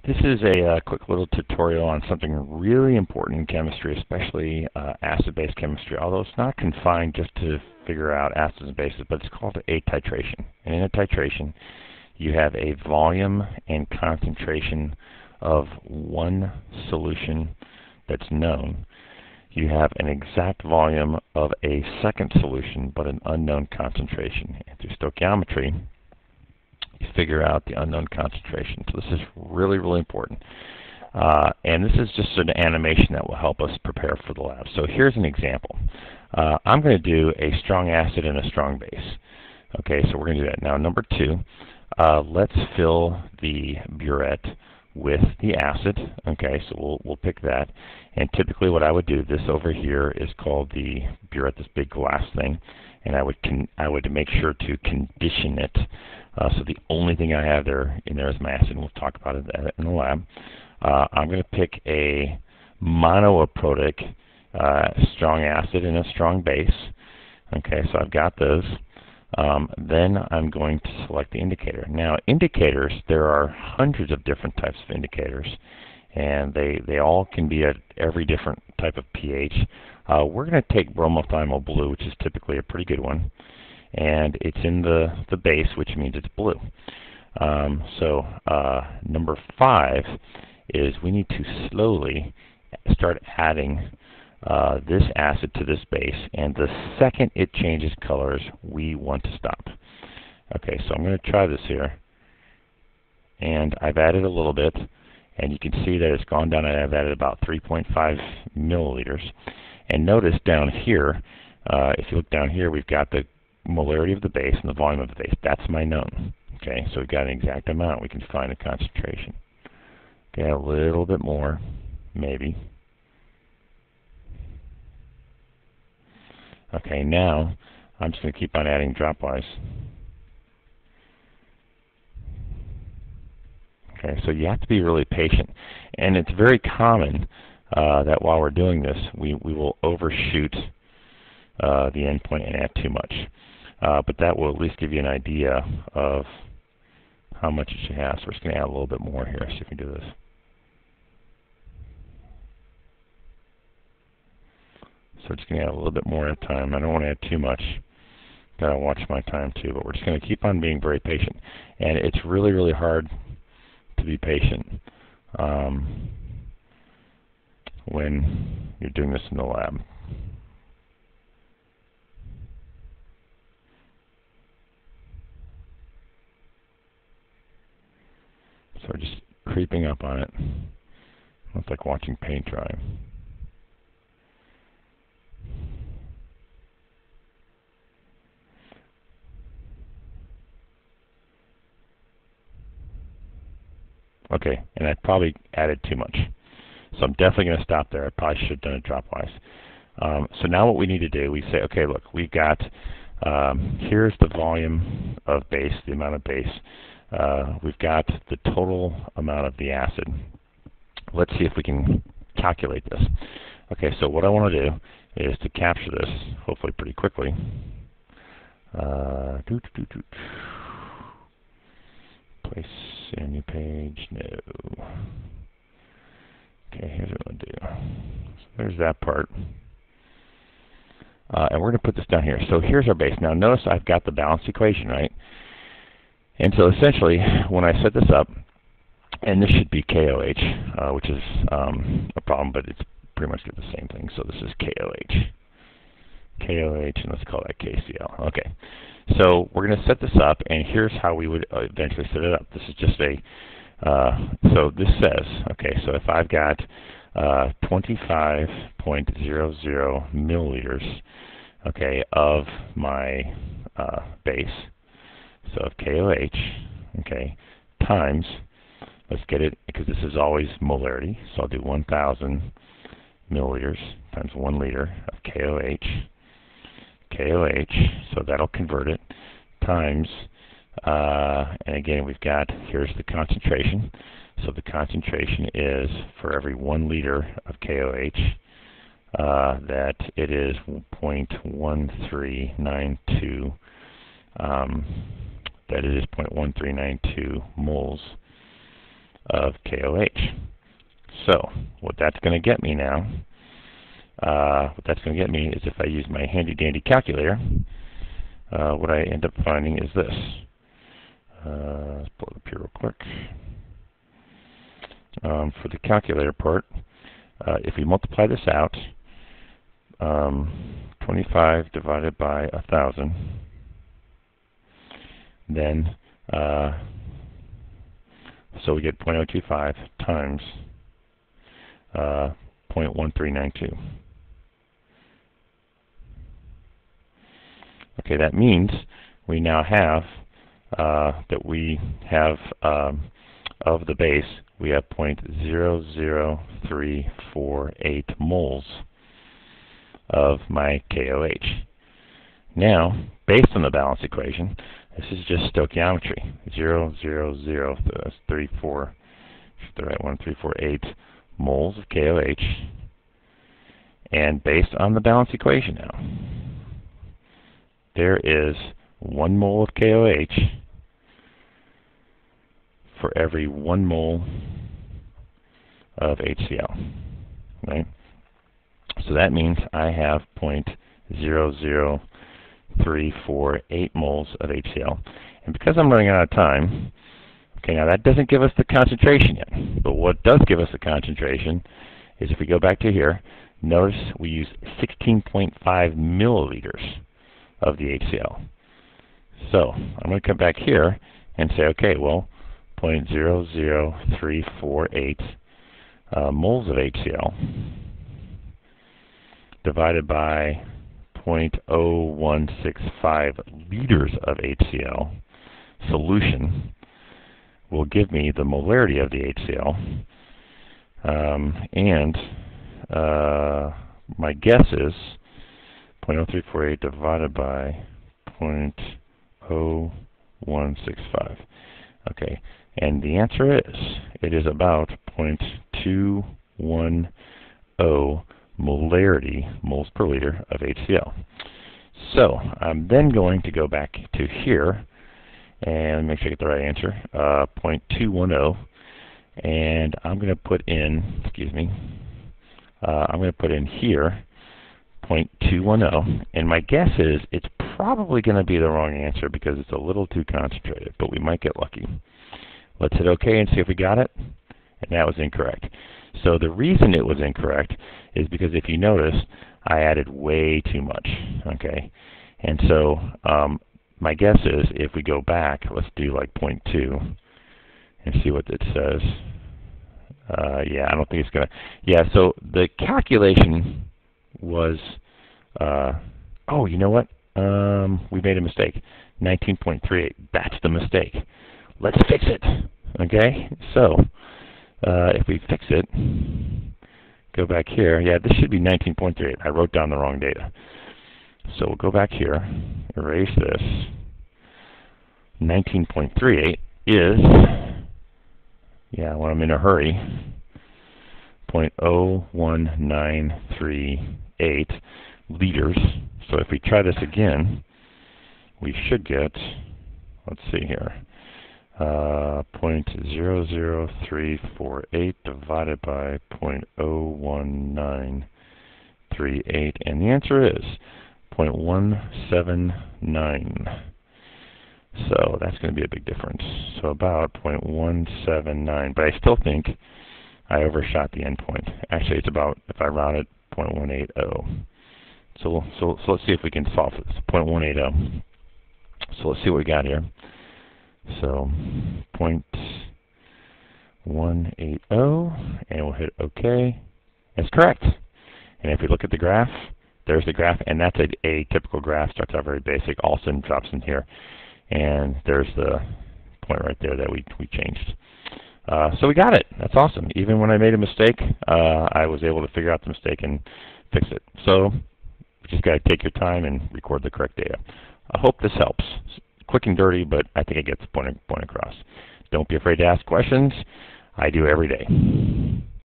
This is a quick little tutorial on something really important in chemistry, especially acid-base chemistry, although it's not confined just to figure out acids and bases, but it's called a titration. And in a titration, you have a volume and concentration of one solution that's known. You have an exact volume of a second solution, but an unknown concentration. And through stoichiometry, you figure out the unknown concentration. So this is really, really important. And this is just an animation that will help us prepare for the lab. So here's an example. I'm going to do a strong acid and a strong base. Okay, so we're going to do that. Now, number 2, let's fill the burette with the acid. Okay, so we'll pick that. And typically what I would do, this over here is called the burette, this big glass thing. And I would make sure to condition it. So the only thing I have there in there is my acid, and we'll talk about it in the lab. I'm going to pick a monoaprotic strong acid and a strong base. Okay, so I've got those. Then I'm going to select the indicator. Now, indicators, there are hundreds of different types of indicators, and they all can be at every different type of pH. We're going to take bromothionyl blue, which is typically a pretty good one, and it's in the base, which means it's blue. Number 5 is we need to slowly start adding this acid to this base, and the second it changes colors, we want to stop. Okay, so I'm going to try this here, and I've added a little bit, and you can see that it's gone down, and I've added about 3.5 milliliters. And notice down here, if you look down here, we've got the molarity of the base and the volume of the base. That's my known. Okay, so we've got an exact amount. We can find a concentration. Okay, a little bit more, maybe. Okay, now I'm just going to keep on adding dropwise. Okay, so you have to be really patient. And it's very common that while we're doing this, we will overshoot the endpoint and add too much. But that will at least give you an idea of how much you should have. So we're just going to add a little bit more here, see if we can do this. So we're just going to add a little bit more at a time. I don't want to add too much. Got to watch my time too, but we're just going to keep on being very patient. And it's really, really hard to be patient when you're doing this in the lab. So we're just creeping up on it. It's like watching paint dry. Okay, and I probably added too much. So I'm definitely going to stop there. I probably should have done it dropwise. So now what we need to do, we say, okay, look, we've got, here's the volume of base, the amount of base. We've got the total amount of the acid. Let's see if we can calculate this. Okay, so what I want to do is to capture this, hopefully pretty quickly. Place in new page, no. Okay, here's what I'm going to do. So there's that part. And we're going to put this down here. So here's our base. Now notice I've got the balanced equation, right? And so essentially, when I set this up, and this should be KOH, which is a problem, but it's pretty much the same thing. So this is KOH. KOH, and let's call that KCl. Okay. So we're going to set this up, and here's how we would eventually set it up. This is just a, so this says, okay, so if I've got 25.00 milliliters, okay, of my base, so of KOH, okay, times, let's get it, because this is always molarity, so I'll do 1,000 milliliters times 1 liter of KOH, so that'll convert it, times, and again we've got, here's the concentration, so the concentration is for every 1 liter of KOH, that it is 0.1392. That it is 0.1392 moles of KOH. So what that's going to get me now, is if I use my handy dandy calculator, what I end up finding is this. Let's pull it up here real quick. For the calculator part, if we multiply this out, 25 divided by 1,000, then so we get 0.025 times 0.1392. Okay, that means we now have that we have of the base, we have 0.00348 moles of my KOH. Now, based on the balance equation, this is just stoichiometry. 0.00348 that's 348 moles of KOH. And based on the balance equation now, there is 1 mole of KOH for every 1 mole of HCl. Right? So that means I have 0.00348 moles of HCl. And because I'm running out of time, okay, now that doesn't give us the concentration yet. But what does give us the concentration is if we go back to here, notice we use 16.5 milliliters of the HCl. So I'm going to come back here and say, okay, well, 0.00348 moles of HCl divided by 0.0165 liters of HCl solution will give me the molarity of the HCl. My guess is 0.0348 divided by 0.0165. Okay, and the answer is, it is about 0.210 molarity, moles per liter, of HCl. So I'm then going to go back to here and make sure I get the right answer, 0.210, and I'm going to put in, I'm going to put in here 0.210, and my guess is it's probably going to be the wrong answer because it's a little too concentrated, but we might get lucky. Let's hit OK and see if we got it, and that was incorrect. So the reason it was incorrect is because if you notice, I added way too much, okay? And so my guess is if we go back, let's do like 0.2 and see what it says. Yeah, I don't think it's going to. Yeah, so the calculation was, oh, you know what? We made a mistake. 19.38. That's the mistake. Let's fix it. Okay? So if we fix it, go back here. Yeah, this should be 19.38. I wrote down the wrong data. So we'll go back here, erase this. 19.38 is, yeah, when I'm in a hurry, 0.01938 liters. So if we try this again, we should get, let's see here, 0.00348 divided by 0.01938, and the answer is 0.179. So that's going to be a big difference. So about 0.179, but I still think I overshot the endpoint. Actually, it's about, if I round it, 0.180. So let's see if we can solve this. 0.180. So let's see what we got here. So 0.180, and we'll hit OK. That's correct. And if we look at the graph, there's the graph, and that's a typical graph. Starts out very basic, all of a sudden drops in here, and there's the point right there that we changed. So we got it. That's awesome. Even when I made a mistake, I was able to figure out the mistake and fix it. So you just got to take your time and record the correct data. I hope this helps. It's quick and dirty, but I think it gets the point across. Don't be afraid to ask questions. I do every day.